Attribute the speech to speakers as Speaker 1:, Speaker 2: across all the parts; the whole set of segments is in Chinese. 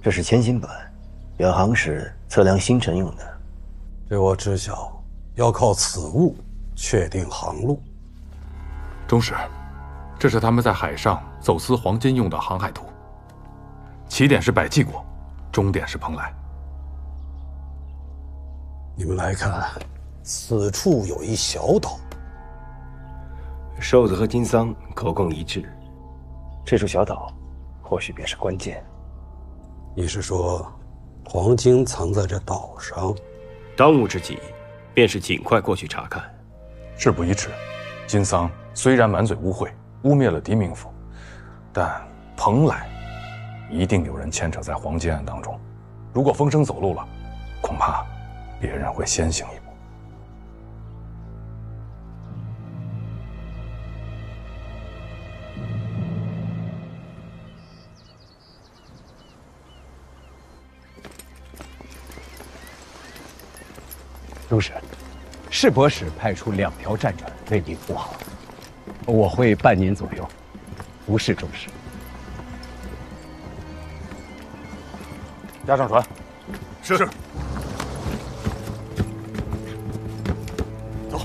Speaker 1: 这是千金本，远航时测量星辰用的。
Speaker 2: 据我知晓，要靠此物确定航路。
Speaker 3: 中使，这是他们在海上走私黄金用的航海图。起点是百济国，终点是蓬莱。
Speaker 2: 你们来看，此处有一小岛。
Speaker 1: 瘦子和金桑口供一致，这处小岛或许便是关键。
Speaker 2: 你是说，黄金藏在这岛上？
Speaker 4: 当务之急，便是尽快过去查看。
Speaker 3: 事不宜迟。金桑虽然满嘴污秽，污蔑了狄明府，但蓬莱一定有人牵扯在黄金案当中。如果风声走漏了，恐怕别人会先行一步。
Speaker 5: 中使，世伯使派出2条战船为您护航，我会半年左右不是中使。
Speaker 3: 押上船。
Speaker 6: 是。走。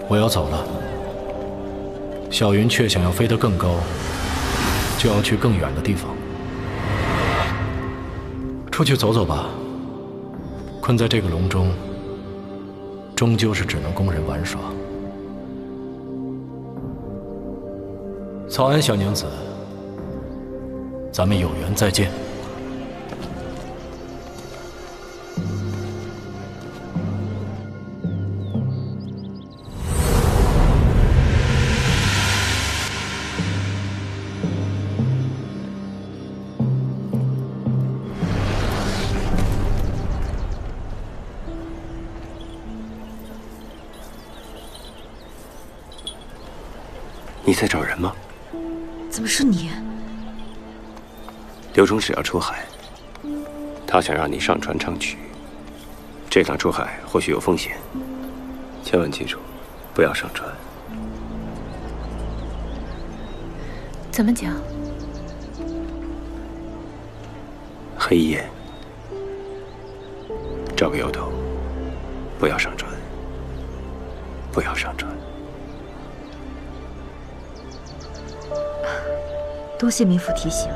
Speaker 7: 我要走了。小云却想要飞得更高，就要去更远的地方。出去走走吧。困在这个笼中，终究是只能供人玩耍。草安小娘子，咱们有缘再见。
Speaker 4: 你在找人吗？
Speaker 8: 怎么是你？
Speaker 4: 刘中使要出海，他想让你上船唱曲。这趟出海或许有风险，千万记住，不要上船。
Speaker 8: 怎么讲？
Speaker 4: 黑夜，找个由头，不要上船，不要上船。
Speaker 8: 多谢民府提醒。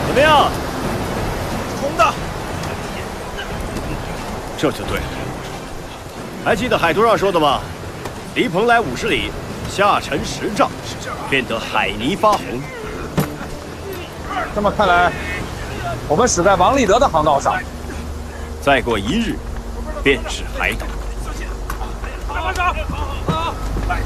Speaker 6: 怎么样？空的。这就对了。还记得海图上说的吗？离蓬莱50里，下沉10丈，便得海泥发红。
Speaker 9: 这么看来，我们驶在王立德的航道上。
Speaker 6: 再过1日，便是海岛。
Speaker 9: 上！好，来。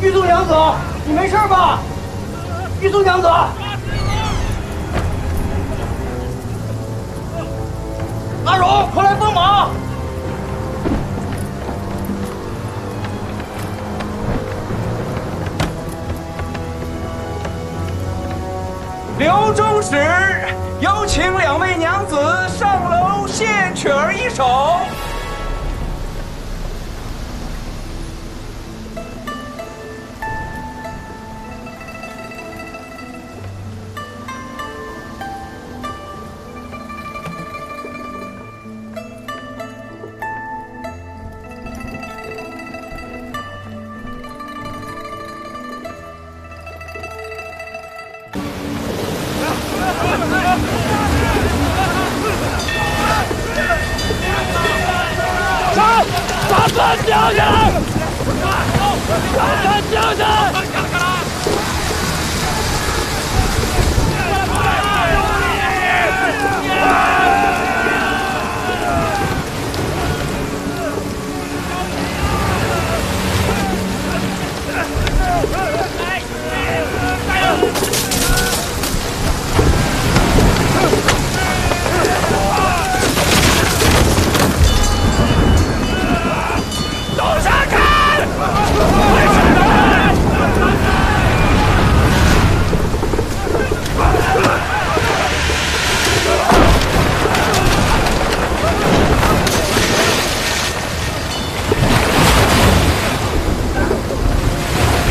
Speaker 10: 玉宗娘子，你没事吧？玉宗娘子，阿荣，快来帮忙！
Speaker 9: 刘中使，有请2位娘子上楼献曲儿一首。
Speaker 10: 把他掉下来！把他掉下来！
Speaker 9: 走下看！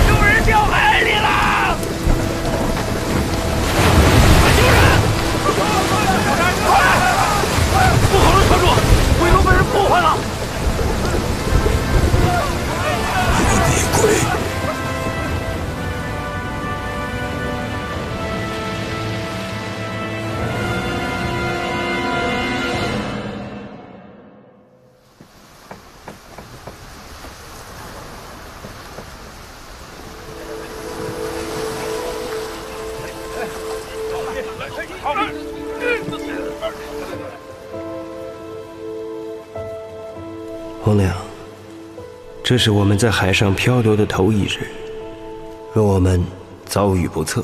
Speaker 9: 有人掉海里了！快救人！快！不好了，船主，回头被人破坏了！
Speaker 2: 厉鬼！
Speaker 4: 洪亮。 这是我们在海上漂流的头一日，若我们遭遇不测，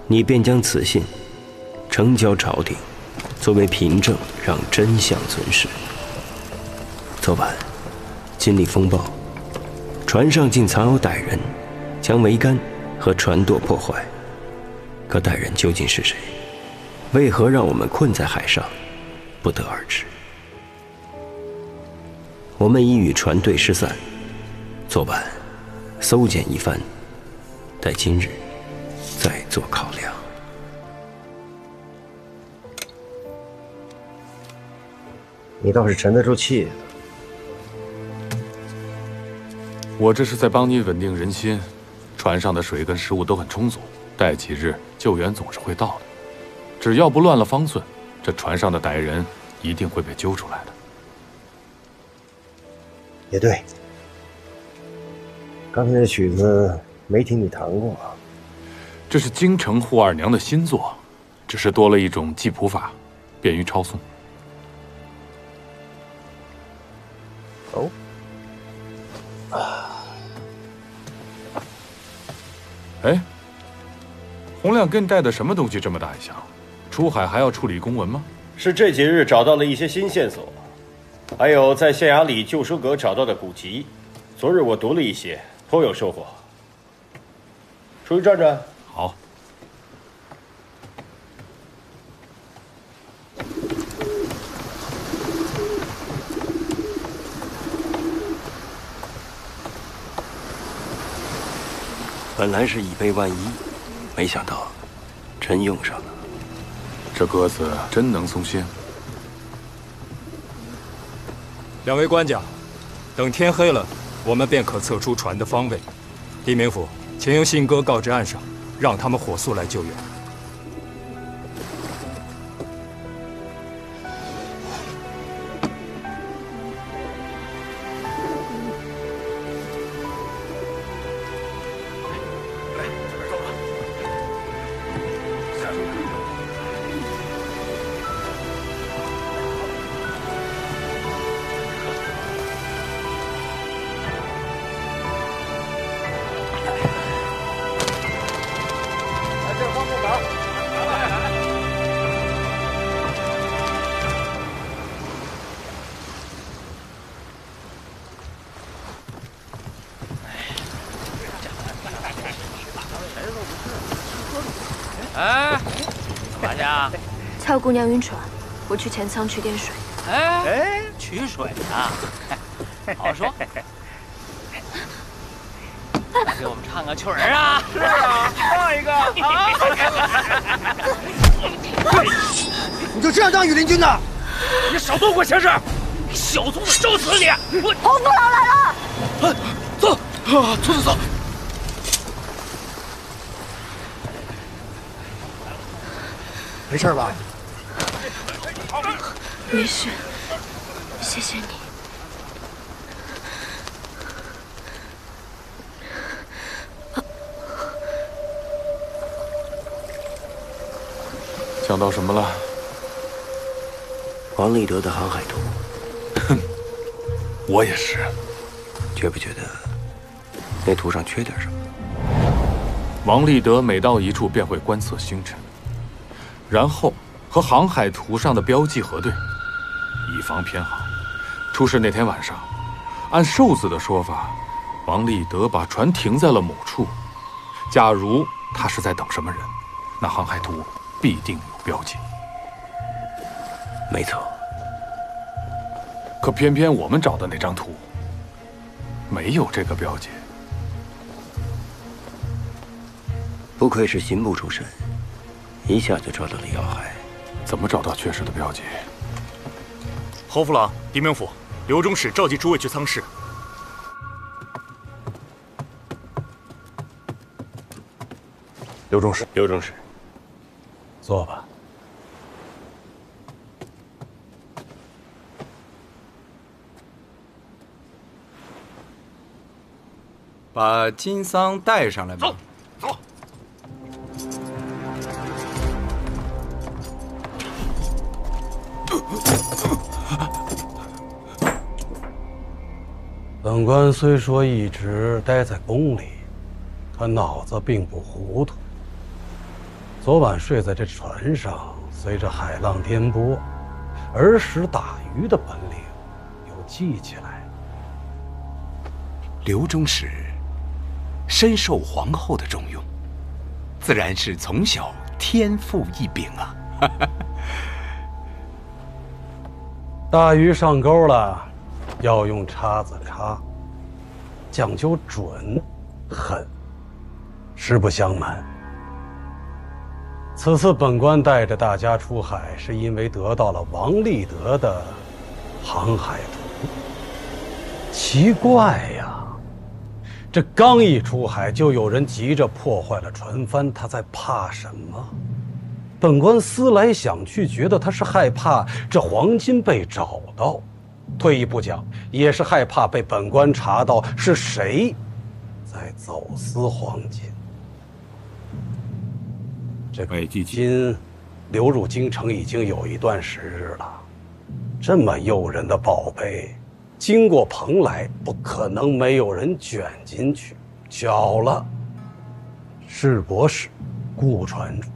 Speaker 4: 你便将此信呈交朝廷，作为凭证，让真相存世。昨晚经历风暴，船上竟藏有歹人，将桅杆和船舵破坏。可歹人究竟是谁？为何让我们困在海上，不得而知。我们已与船队失散。 昨晚搜检一番，待今日再做考量。
Speaker 1: 你倒是沉得住气。
Speaker 3: 我这是在帮你稳定人心，船上的水跟食物都很充足，待几日救援总是会到的。只要不乱了方寸，这船上的歹人一定会被揪出来的。
Speaker 1: 也对。 刚才那曲子没听你弹过，
Speaker 3: 这是京城扈二娘的新作，只是多了一种记谱法，便于抄诵。
Speaker 1: 哦，
Speaker 3: 哎，洪亮跟你带的什么东西这么大一箱？出海还要处理公文吗？
Speaker 6: 是这几日找到了一些新线索，还有在县衙里旧书阁找到的古籍，昨日我读了一些。 颇有收获。出去转转。
Speaker 3: 好。
Speaker 4: 本来是以备万一，没想到真用上了。
Speaker 3: 这鸽子真能送信？
Speaker 11: 两位官家，等天黑了，我们便可测出船的方位。狄明府，请用信鸽告知岸上，让他们火速来救援。
Speaker 10: 哎，干嘛去？
Speaker 12: 蔡姑娘晕船，我去前舱取点水。
Speaker 10: 哎，取水啊！好说。给我们唱个曲儿啊！
Speaker 9: 是啊，唱一个啊！
Speaker 13: 你就这样当羽林军的？
Speaker 10: 你少多管闲事！小兔子收死你！我
Speaker 12: 洪父老来了！
Speaker 10: 走，兔子走。
Speaker 13: 没事吧？
Speaker 12: 没事，谢谢你。
Speaker 3: 想到什么了？
Speaker 4: 王立德的航海图。
Speaker 3: 哼，我也是。
Speaker 4: 觉不觉得那图上缺点什么？
Speaker 3: 王立德每到一处便会观测星辰。 然后和航海图上的标记核对，以防偏航。出事那天晚上，按瘦子的说法，王立德把船停在了某处。假如他是在等什么人，那航海图必定有标记。
Speaker 4: 没错。
Speaker 3: 可偏偏我们找的那张图没有这个标记。
Speaker 4: 不愧是刑部出身。 一下就抓到了要害，
Speaker 3: 怎么找到缺失的标记？
Speaker 14: 侯府郎、狄明府、刘中使召集诸位去舱室。
Speaker 3: 刘中使，
Speaker 1: 刘中使，
Speaker 2: 坐吧。
Speaker 5: 把金桑带上来吧。
Speaker 14: 走。
Speaker 2: 本官虽说一直待在宫里，可脑子并不糊涂。昨晚睡在这船上，随着海浪颠簸，儿时打鱼的本领又记起来。
Speaker 15: 刘中使深受皇后的重用，自然是从小天赋异禀啊。
Speaker 2: 大鱼上钩了。 要用叉子插，讲究准、狠。实不相瞒，此次本官带着大家出海，是因为得到了王立德的航海图。奇怪呀，这刚一出海，就有人急着破坏了船帆，他在怕什么？本官思来想去，觉得他是害怕这黄金被找到。 退一步讲，也是害怕被本官查到是谁在走私黄金。这个金流入京城已经有一段时日了，这么诱人的宝贝，经过蓬莱，不可能没有人卷进去。巧了，市舶使、顾船主、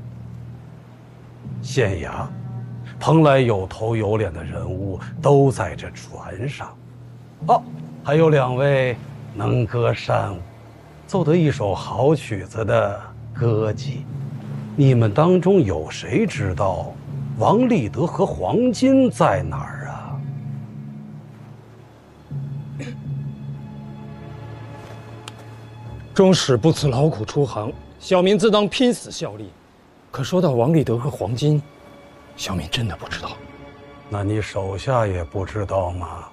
Speaker 2: 县衙。 蓬莱有头有脸的人物都在这船上，哦，还有2位能歌善舞、奏得一手好曲子的歌姬。你们当中有谁知道王立德和黄金在哪儿啊？
Speaker 11: 中使不辞劳苦出航，小民自当拼死效力。可说到王立德和黄金，小民真的不知道。
Speaker 2: 那你手下也不知道吗？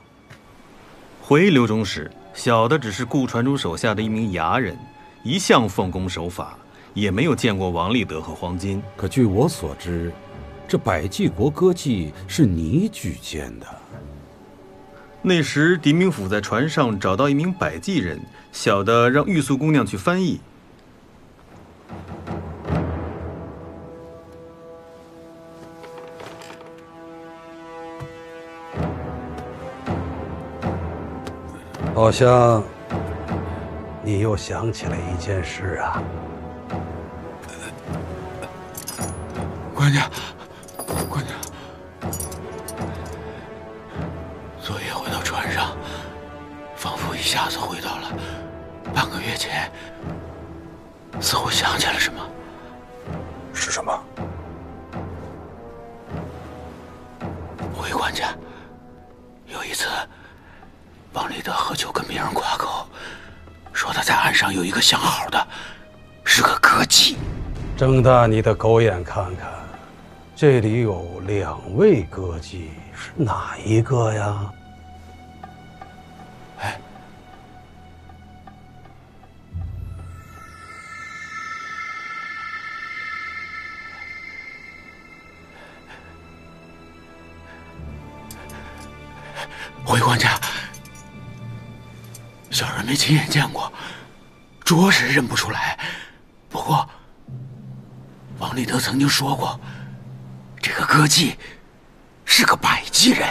Speaker 16: 回刘中使，小的只是顾传主手下的一名牙人，一向奉公守法，也没有见过王立德和黄金。
Speaker 17: 可据我所知，这百济国歌妓是你举荐的。
Speaker 16: 那时狄明府在船上找到一名百济人，小的让玉素姑娘去翻译。
Speaker 2: 好像你又想起了一件事啊。
Speaker 15: 官家，官家，昨夜回到船上，仿佛一下子回到了半个月前，似乎想起了什么。
Speaker 3: 是什么？
Speaker 15: 回官家，有一次，王立德喝酒跟别人夸口，说他在岸上有一个相好的，是个歌妓。
Speaker 2: 睁大你的狗眼看看，这里有2位歌妓，是哪一个呀？
Speaker 15: 哎，回官家，小人没亲眼见过，着实认不出来。不过，王立德曾经说过，这个歌妓是个百济人。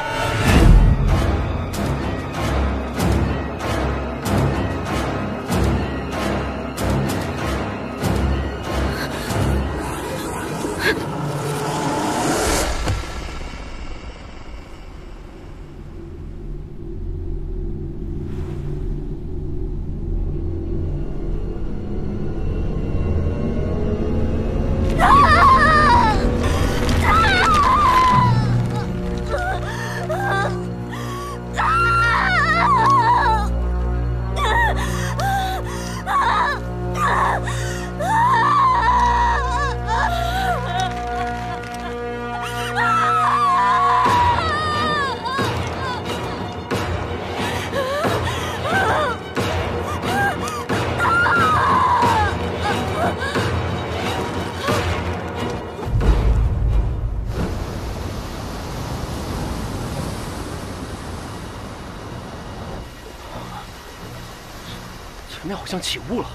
Speaker 14: 前面好像起雾了。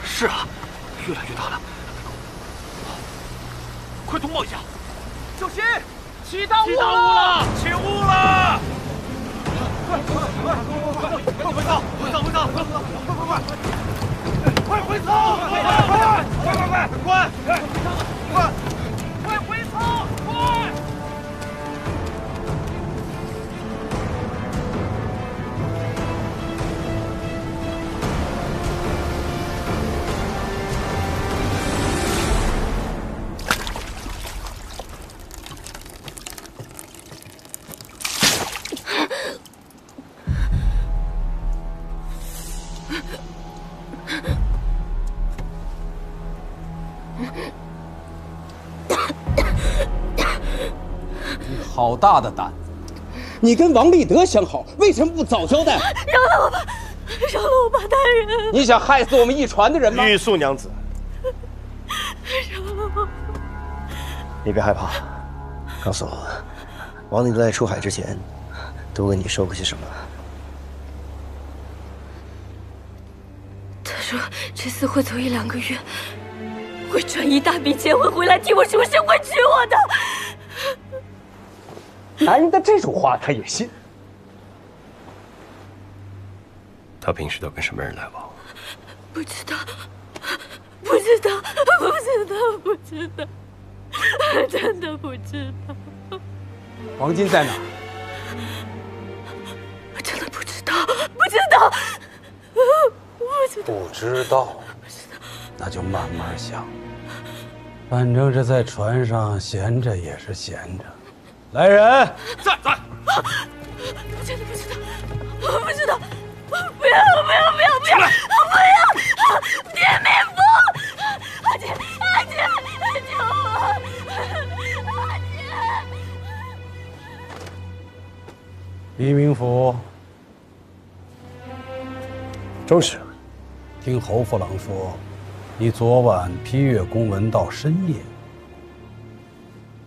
Speaker 14: 是啊，越来越大了。快通报一下！小心，起大雾了！起雾了！快回舱！快回舱！快回舱！快！
Speaker 5: 好大的胆子！你跟王立德相好，为什么不早交代？
Speaker 12: 饶了我吧，饶了我吧，大人！
Speaker 5: 你想害死我们一船的人吗？
Speaker 6: 玉素娘子，
Speaker 12: 饶了我！
Speaker 1: 你别害怕，告诉我，王立德在出海之前，都跟你说过些什么？
Speaker 12: 他说这次会走1-2个月，会赚一大笔钱，会回来替我赎身，会娶我的。
Speaker 5: 男人的这种话他也信？
Speaker 1: 他平时都跟什么人来往？
Speaker 12: 不知道，不知道，不知道，不知道，真的不知道。
Speaker 5: 黄金在哪？
Speaker 12: 我真的不知道，不知道，
Speaker 2: 不知道，那就慢慢想。反正这在船上闲着也是闲着。来人，
Speaker 14: 在。
Speaker 12: 我真的不知道，我不知道，不要，不要，不要，不要！
Speaker 2: 李明府，
Speaker 1: 正是。
Speaker 2: 听侯副郎说，你昨晚批阅公文到深夜，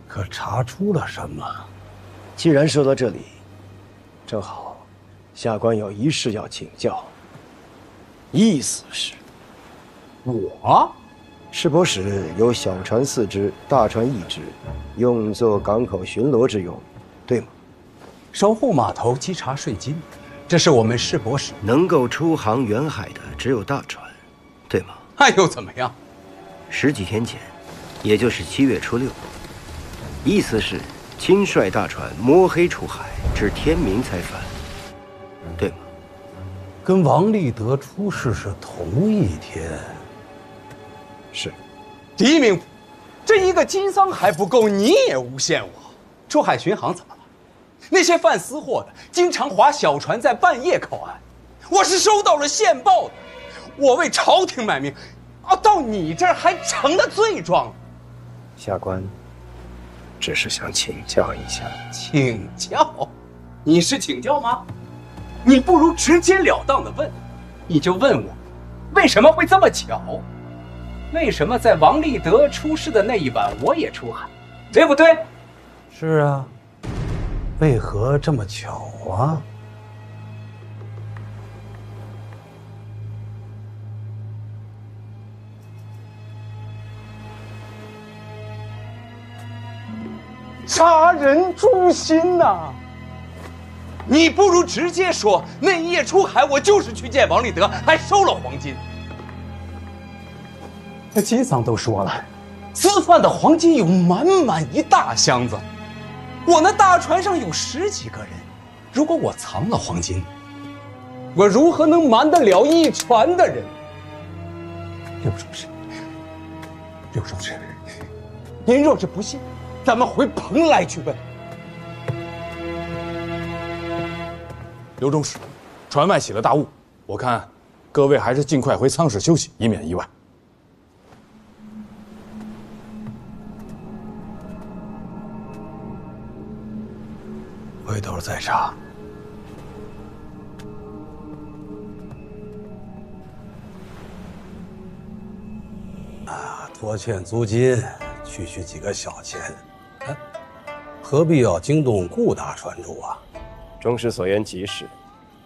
Speaker 2: 可查出了什么？
Speaker 1: 既然说到这里，正好，下官有一事要请教。意思是，
Speaker 5: 我
Speaker 1: 市舶使有小船4只，大船1只，用作港口巡逻之用，对吗？
Speaker 5: 守护码头、稽查税金，这是我们市舶使
Speaker 4: 能够出航远海的只有大船，对吗？
Speaker 5: 那又怎么样
Speaker 4: ？10几天前，也就是7月初6，意思是亲率大船摸黑出海，至天明才返，对吗？
Speaker 2: 跟王立德出事是同一天。
Speaker 1: 是。
Speaker 5: 狄明府，这一个金桑还不够，你也诬陷我。出海巡航怎么了？那些贩私货的经常划小船在半夜靠岸，我是收到了线报的。我为朝廷卖命，到你这儿还成了罪状。
Speaker 1: 下官只是想请教一下。
Speaker 5: 请教？你是请教吗？你不如直截了当的问，你就问我，为什么会这么巧？为什么在王立德出事的那一晚我也出海，对不对？
Speaker 2: 是啊，为何这么巧啊？
Speaker 5: 杀人诛心呐！你不如直接说，那一夜出海，我就是去见王立德，还收了黄金。那金桑都说了，私贩的黄金有满满一大箱子，我那大船上有10几个人，如果我藏了黄金，我如何能瞒得了一船的人？刘中士，刘中士，您若是不信，咱们回蓬莱去问。
Speaker 3: 刘中士，船外起了大雾，我看各位还是尽快回舱室休息，以免意外。
Speaker 2: 回头再查。拖欠租金，区几个小钱，何必要惊动顾大船主啊？
Speaker 6: 中士所言极是，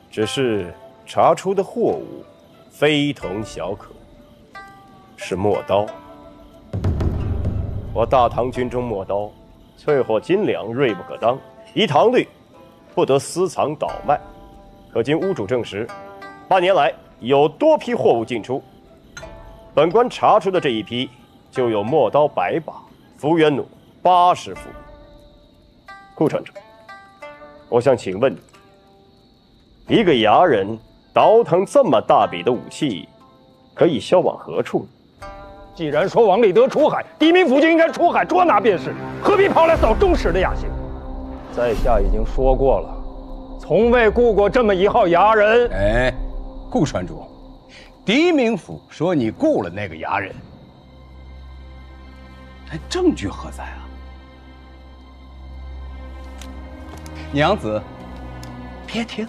Speaker 6: 只是查出的货物非同小可，是墨刀。我大唐军中墨刀，淬火斤两，锐不可当，依唐律，不得私藏倒卖。可经屋主证实，8年来有多批货物进出，本官查出的这一批，就有墨刀100把，幅员弩80副。顾船长，我想请问你，一个牙人倒腾这么大笔的武器，可以销往何处呢？
Speaker 14: 既然说王立德出海，狄明府就应该出海捉拿便是，何必跑来扫中使的雅兴？在下已经说过了，从未雇过这么一号牙人。
Speaker 5: 哎，顾船主，狄明府说你雇了那个牙人，这证据何在啊？娘子，别听。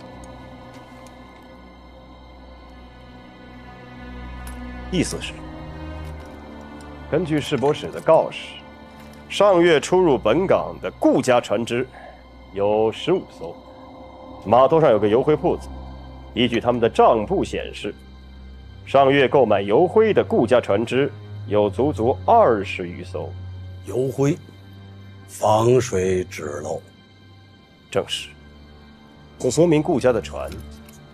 Speaker 6: 意思是，根据市舶使的告示，上月出入本港的顾家船只有15艘，码头上有个油灰铺子，依据他们的账簿显示，上月购买油灰的顾家船只有足20余艘。
Speaker 2: 油灰，防水止漏。
Speaker 6: 正是，这说明顾家的船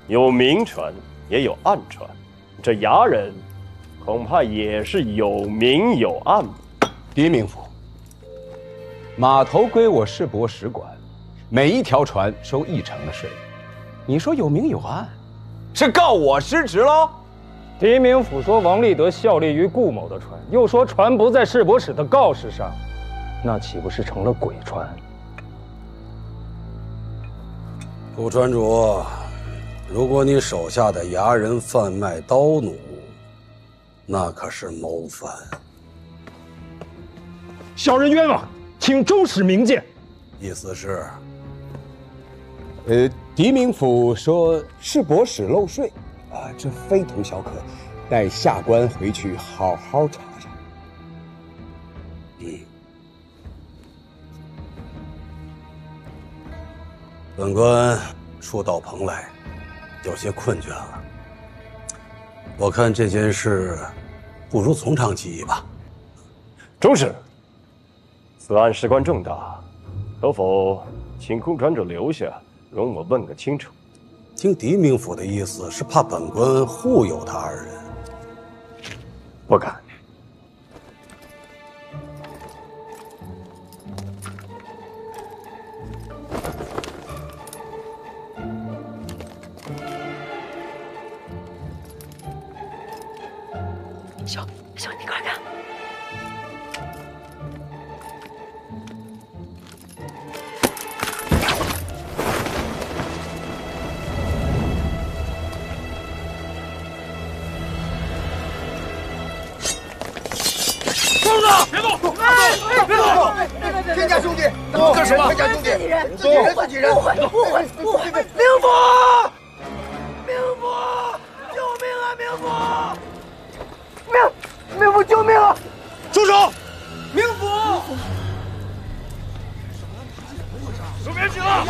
Speaker 6: 有明船也有暗船，这牙人恐怕也是有明有暗。
Speaker 5: 狄明府，码头归我市舶使管，每一条船收1成的税。你说有明有暗，是告我失职喽？
Speaker 14: 狄明府说王立德效力于顾某的船，又说船不在市舶使的告示上，那岂不是成了鬼船？
Speaker 2: 顾船主，如果你手下的牙人贩卖刀弩，那可是谋反。
Speaker 14: 小人冤枉，请中使明鉴。
Speaker 2: 意思是，
Speaker 18: 狄明府说是伯使漏税，啊，这非同小可，待下官回去好好查查。
Speaker 2: 本官初到蓬莱，有些困倦了。我看这件事，不如从长计议吧。
Speaker 6: 中士，此案事关重大，可否请空传者留下，容我问个清楚？
Speaker 2: 听狄明府的意思是怕本官护佑他二人。
Speaker 6: 不敢。
Speaker 8: 兄，你快看，
Speaker 10: 疯子，别动！别动！
Speaker 13: 天家兄弟，
Speaker 10: 干什么？
Speaker 13: 天家兄弟，自己人，误会！
Speaker 10: 明府，救命啊！明府，救命啊！
Speaker 13: 住手！
Speaker 10: 明府，都别急了，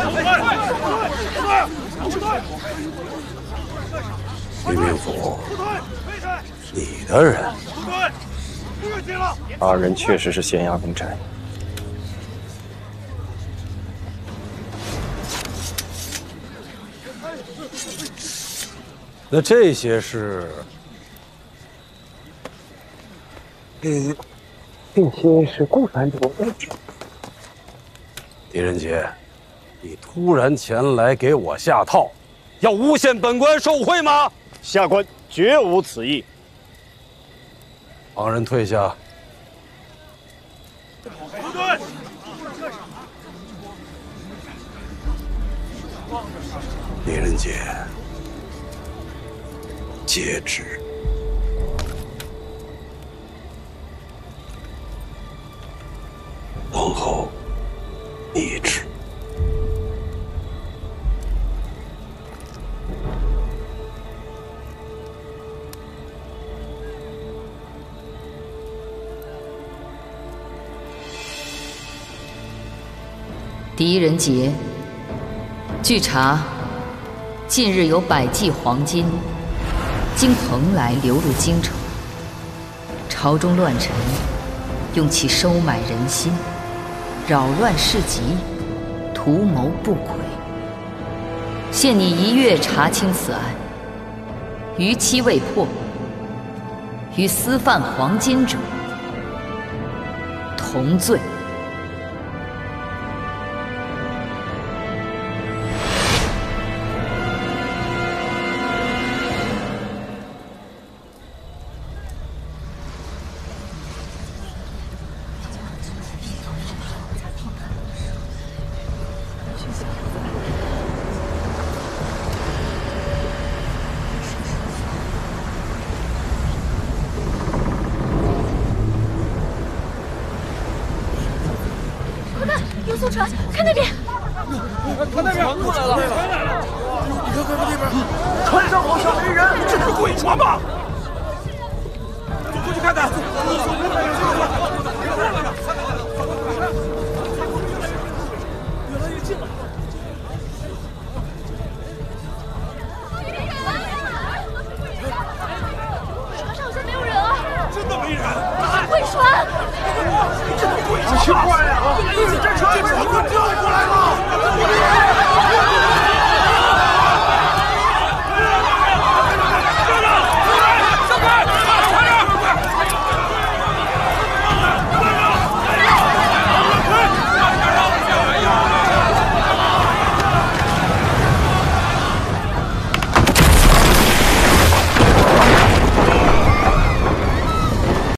Speaker 2: 狄明府，你的人。
Speaker 6: 二人确实是县衙公差。
Speaker 2: 那这些是？
Speaker 18: 这些是顾传主。
Speaker 2: 狄仁杰，你突然前来给我下套，要诬陷本官受贿吗？
Speaker 6: 下官绝无此意。
Speaker 2: 旁人退下。狄仁杰，接旨。往后一旨。
Speaker 19: 狄仁杰，据查，近日有100骑黄金经蓬莱流入京城，朝中乱臣用其收买人心，扰乱市集，图谋不轨。限你1月查清此案，逾期未破，与私贩黄金者同罪。
Speaker 12: 有艘船，看那边！
Speaker 10: 看那边，过来了！你看看那边，船上好像没人，这是鬼船吧？走过去看看。